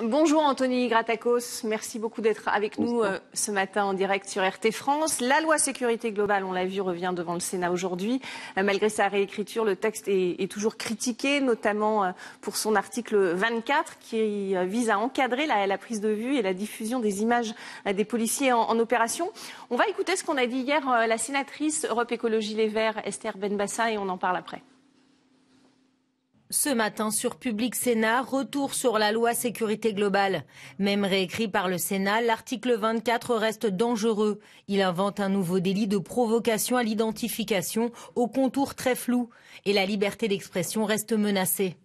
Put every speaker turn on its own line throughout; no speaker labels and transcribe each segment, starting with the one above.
Bonjour Anthony Gratakos, merci beaucoup d'être avec nous ce matin en direct sur RT France. La loi sécurité globale, on l'a vu, revient devant le Sénat aujourd'hui. Malgré sa réécriture, le texte est toujours critiqué, notamment pour son article 24 qui vise à encadrer la prise de vue et la diffusion des images des policiers en opération. On va écouter ce qu'on a dit hier la sénatrice Europe Écologie Les Verts, Esther Benbassa, et on en parle après.
Ce matin sur Public Sénat, retour sur la loi sécurité globale. Même réécrit par le Sénat, l'article 24 reste dangereux. Il invente un nouveau délit de provocation à l'identification aux contours très flous. Et la liberté d'expression reste menacée.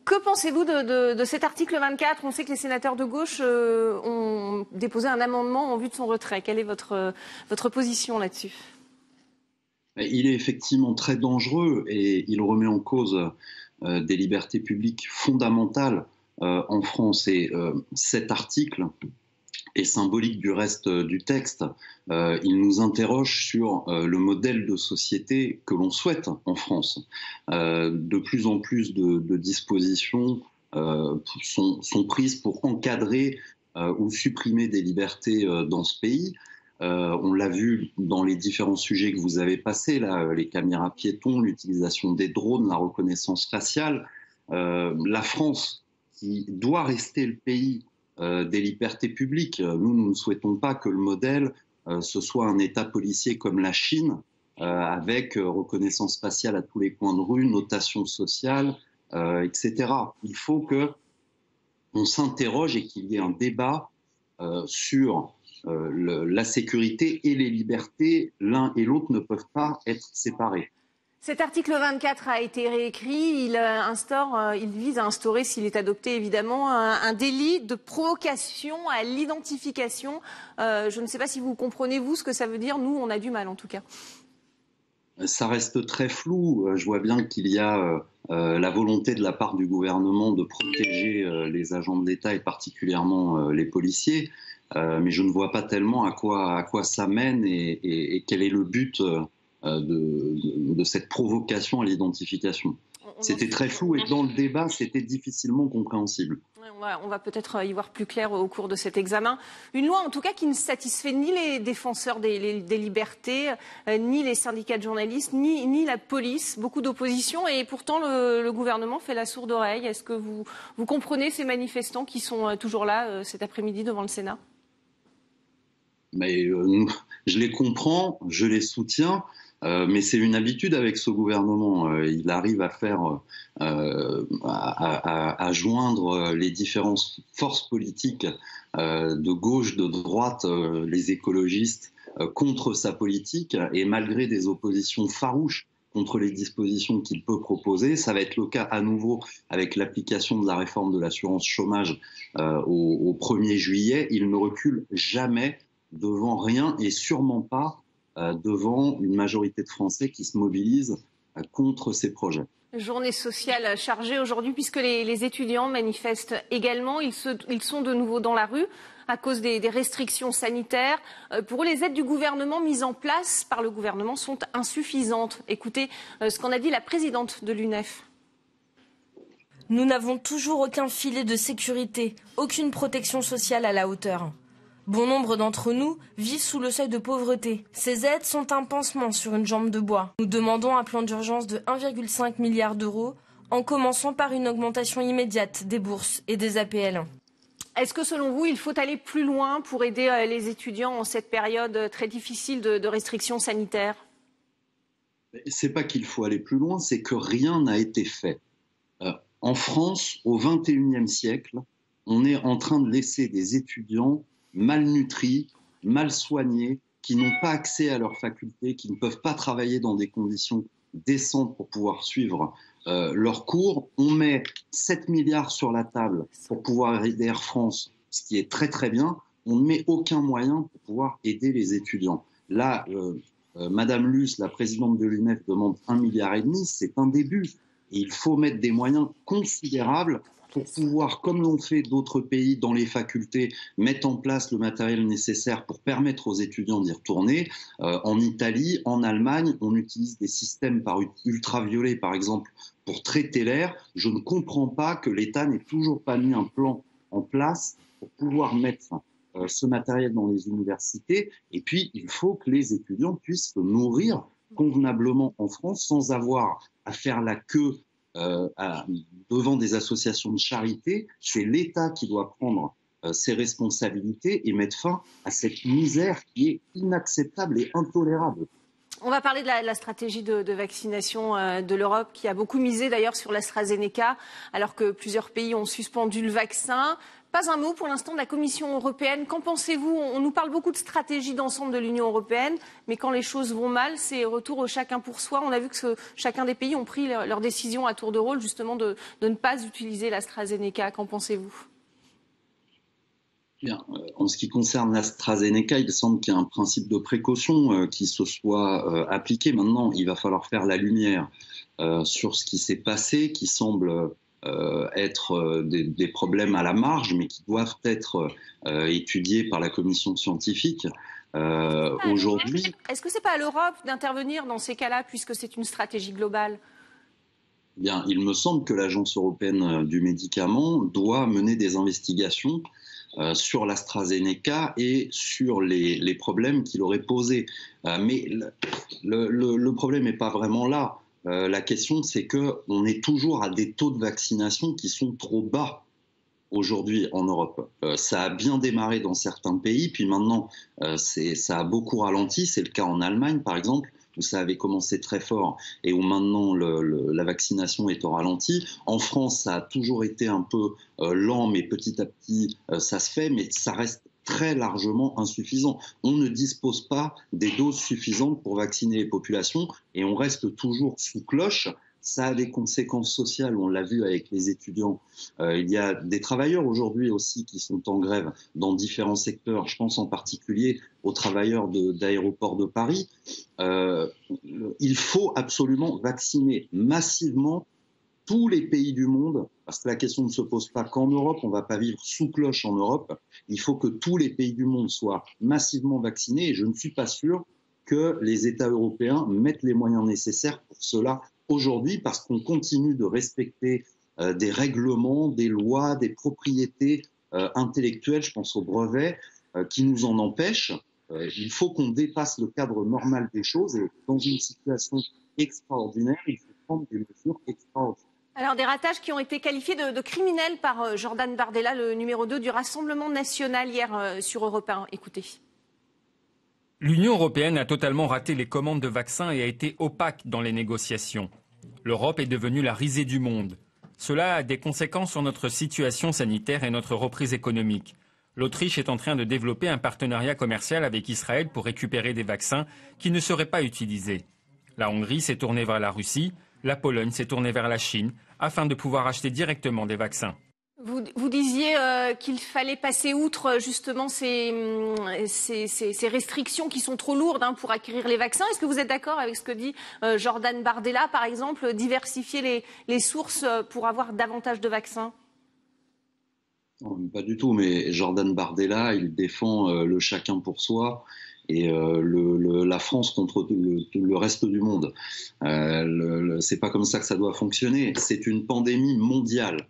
Que pensez-vous de cet article 24 ? On sait que les sénateurs de gauche ont déposé un amendement en vue de son retrait. Quelle est votre position là-dessus ?
Il est effectivement très dangereux et il remet en cause des libertés publiques fondamentales en France. Et cet article est symbolique du reste du texte. Il nous interroge sur le modèle de société que l'on souhaite en France. De plus en plus de dispositions sont prises pour encadrer ou supprimer des libertés dans ce pays. On l'a vu dans les différents sujets que vous avez passés, là, les caméras piétons, l'utilisation des drones, la reconnaissance faciale. La France, qui doit rester le pays des libertés publiques, nous ne souhaitons pas que le modèle ce soit un État policier comme la Chine, avec reconnaissance faciale à tous les coins de rue, notation sociale, etc. Il faut qu'on s'interroge et qu'il y ait un débat sur la sécurité et les libertés. L'un et l'autre ne peuvent pas être séparés.
Cet article 24 a été réécrit. Il vise à instaurer, s'il est adopté évidemment, un délit de provocation à l'identification. Je ne sais pas si vous comprenez, vous, ce que ça veut dire. Nous, on a du mal en tout cas.
Ça reste très flou. Je vois bien qu'il y a la volonté de la part du gouvernement de protéger les agents de l'État et particulièrement les policiers. Mais je ne vois pas tellement à quoi ça mène et quel est le but de cette provocation à l'identification. C'était très flou et dans le débat, c'était difficilement compréhensible.
On va peut-être y voir plus clair au cours de cet examen. Une loi en tout cas qui ne satisfait ni les défenseurs des libertés, ni les syndicats de journalistes, ni la police. Beaucoup d'opposition et pourtant le gouvernement fait la sourde oreille. Est-ce que vous comprenez ces manifestants qui sont toujours là cet après-midi devant le Sénat ?
Mais je les comprends, je les soutiens. Mais c'est une habitude avec ce gouvernement. Il arrive à joindre les différentes forces politiques de gauche, de droite, les écologistes contre sa politique. Et malgré des oppositions farouches contre les dispositions qu'il peut proposer, ça va être le cas à nouveau avec l'application de la réforme de l'assurance chômage au 1er juillet. Il ne recule jamais devant rien et sûrement pas devant une majorité de Français qui se mobilisent contre ces projets.
Journée sociale chargée aujourd'hui puisque les étudiants manifestent également. Ils sont de nouveau dans la rue à cause des restrictions sanitaires. Pour eux, les aides du gouvernement mises en place par le gouvernement sont insuffisantes. Écoutez ce qu'en a dit la présidente de l'UNEF.
Nous n'avons toujours aucun filet de sécurité, aucune protection sociale à la hauteur. Bon nombre d'entre nous vivent sous le seuil de pauvreté. Ces aides sont un pansement sur une jambe de bois. Nous demandons un plan d'urgence de 1,5 milliard d'euros, en commençant par une augmentation immédiate des bourses et des APL.
Est-ce que selon vous, il faut aller plus loin pour aider les étudiants en cette période très difficile de restrictions sanitaires ?
C'est pas qu'il faut aller plus loin, c'est que rien n'a été fait. En France, au XXIe siècle, on est en train de laisser des étudiants malnutris, mal soignés, qui n'ont pas accès à leurs facultés, qui ne peuvent pas travailler dans des conditions décentes pour pouvoir suivre leurs cours. On met 7 milliards sur la table pour pouvoir aider Air France, ce qui est très très bien. On ne met aucun moyen pour pouvoir aider les étudiants. Là, Madame Luce, la présidente de l'UNEF, demande 1,5 milliard. C'est un début. Et il faut mettre des moyens considérables pour pouvoir, comme l'ont fait d'autres pays dans les facultés, mettre en place le matériel nécessaire pour permettre aux étudiants d'y retourner. En Italie, en Allemagne, on utilise des systèmes par ultraviolets, par exemple, pour traiter l'air. Je ne comprends pas que l'État n'ait toujours pas mis un plan en place pour pouvoir mettre ce matériel dans les universités. Et puis, il faut que les étudiants puissent se nourrir convenablement en France sans avoir à faire la queue devant des associations de charité. C'est l'État qui doit prendre ses responsabilités et mettre fin à cette misère qui est inacceptable et intolérable.
On va parler de la stratégie de vaccination de l'Europe qui a beaucoup misé d'ailleurs sur l'AstraZeneca alors que plusieurs pays ont suspendu le vaccin. Pas un mot pour l'instant de la Commission européenne. Qu'en pensez-vous? On nous parle beaucoup de stratégie d'ensemble de l'Union européenne, mais quand les choses vont mal, c'est retour au chacun pour soi. On a vu que chacun des pays ont pris leur décision à tour de rôle justement de ne pas utiliser l'AstraZeneca. Qu'en pensez-vous?
Bien. En ce qui concerne l'AstraZeneca, il semble qu'il y a un principe de précaution qui se soit appliqué. Maintenant, il va falloir faire la lumière sur ce qui s'est passé, qui semble être des problèmes à la marge, mais qui doivent être étudiés par la commission scientifique. Aujourd'hui,
est-ce que c'est pas à l'Europe d'intervenir dans ces cas-là, puisque c'est une stratégie globale?
Bien, il me semble que l'Agence européenne du médicament doit mener des investigations sur l'AstraZeneca et sur les problèmes qu'il aurait posés. Mais le problème n'est pas vraiment là. La question, c'est qu'on est toujours à des taux de vaccination qui sont trop bas aujourd'hui en Europe. Ça a bien démarré dans certains pays, puis maintenant, ça a beaucoup ralenti. C'est le cas en Allemagne, par exemple, où ça avait commencé très fort et où maintenant la vaccination est au ralenti. En France, ça a toujours été un peu lent, mais petit à petit, ça se fait, mais ça reste très largement insuffisant. On ne dispose pas des doses suffisantes pour vacciner les populations et on reste toujours sous cloche. Ça a des conséquences sociales, on l'a vu avec les étudiants. Il y a des travailleurs aujourd'hui aussi qui sont en grève dans différents secteurs. Je pense en particulier aux travailleurs d'aéroports de Paris. Il faut absolument vacciner massivement tous les pays du monde, parce que la question ne se pose pas qu'en Europe, on ne va pas vivre sous cloche en Europe. Il faut que tous les pays du monde soient massivement vaccinés et je ne suis pas sûr que les États européens mettent les moyens nécessaires pour cela aujourd'hui, parce qu'on continue de respecter des règlements, des lois, des propriétés intellectuelles, je pense aux brevets, qui nous en empêchent. Il faut qu'on dépasse le cadre normal des choses et dans une situation extraordinaire, il faut prendre des mesures extraordinaires.
Alors des ratages qui ont été qualifiés de criminels par Jordan Bardella, le numéro 2 du Rassemblement national hier sur Europe 1. Écoutez.
L'Union européenne a totalement raté les commandes de vaccins et a été opaque dans les négociations. L'Europe est devenue la risée du monde. Cela a des conséquences sur notre situation sanitaire et notre reprise économique. L'Autriche est en train de développer un partenariat commercial avec Israël pour récupérer des vaccins qui ne seraient pas utilisés. La Hongrie s'est tournée vers la Russie, la Pologne s'est tournée vers la Chine afin de pouvoir acheter directement des vaccins.
Vous disiez qu'il fallait passer outre justement ces restrictions qui sont trop lourdes pour acquérir les vaccins. Est-ce que vous êtes d'accord avec ce que dit Jordan Bardella, par exemple, diversifier les sources pour avoir davantage de vaccins?
Non, pas du tout, mais Jordan Bardella, il défend le chacun pour soi et la France contre le reste du monde. C'est pas comme ça que ça doit fonctionner. C'est une pandémie mondiale.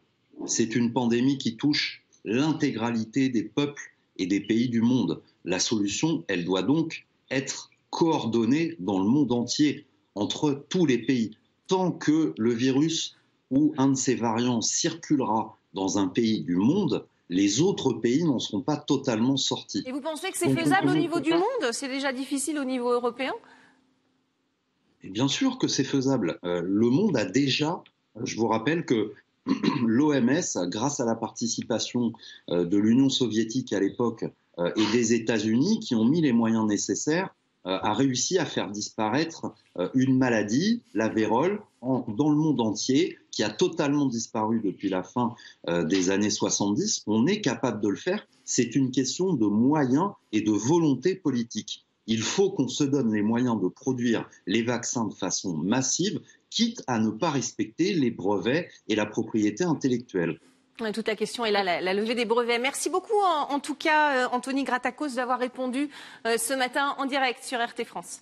C'est une pandémie qui touche l'intégralité des peuples et des pays du monde. La solution, elle doit donc être coordonnée dans le monde entier, entre tous les pays. Tant que le virus ou un de ses variants circulera dans un pays du monde, les autres pays n'en seront pas totalement sortis.
Et vous pensez que c'est faisable au niveau du monde? C'est déjà difficile au niveau européen?
Et bien sûr que c'est faisable. Le monde a déjà, je vous rappelle que l'OMS, grâce à la participation de l'Union soviétique à l'époque et des États-Unis, qui ont mis les moyens nécessaires, a réussi à faire disparaître une maladie, la vérole, dans le monde entier, qui a totalement disparu depuis la fin des années 70. On est capable de le faire. C'est une question de moyens et de volonté politique. Il faut qu'on se donne les moyens de produire les vaccins de façon massive, quitte à ne pas respecter les brevets et la propriété intellectuelle.
Toute la question est là, la levée des brevets. Merci beaucoup, en tout cas, Anthony Gratakos, d'avoir répondu ce matin en direct sur RT France.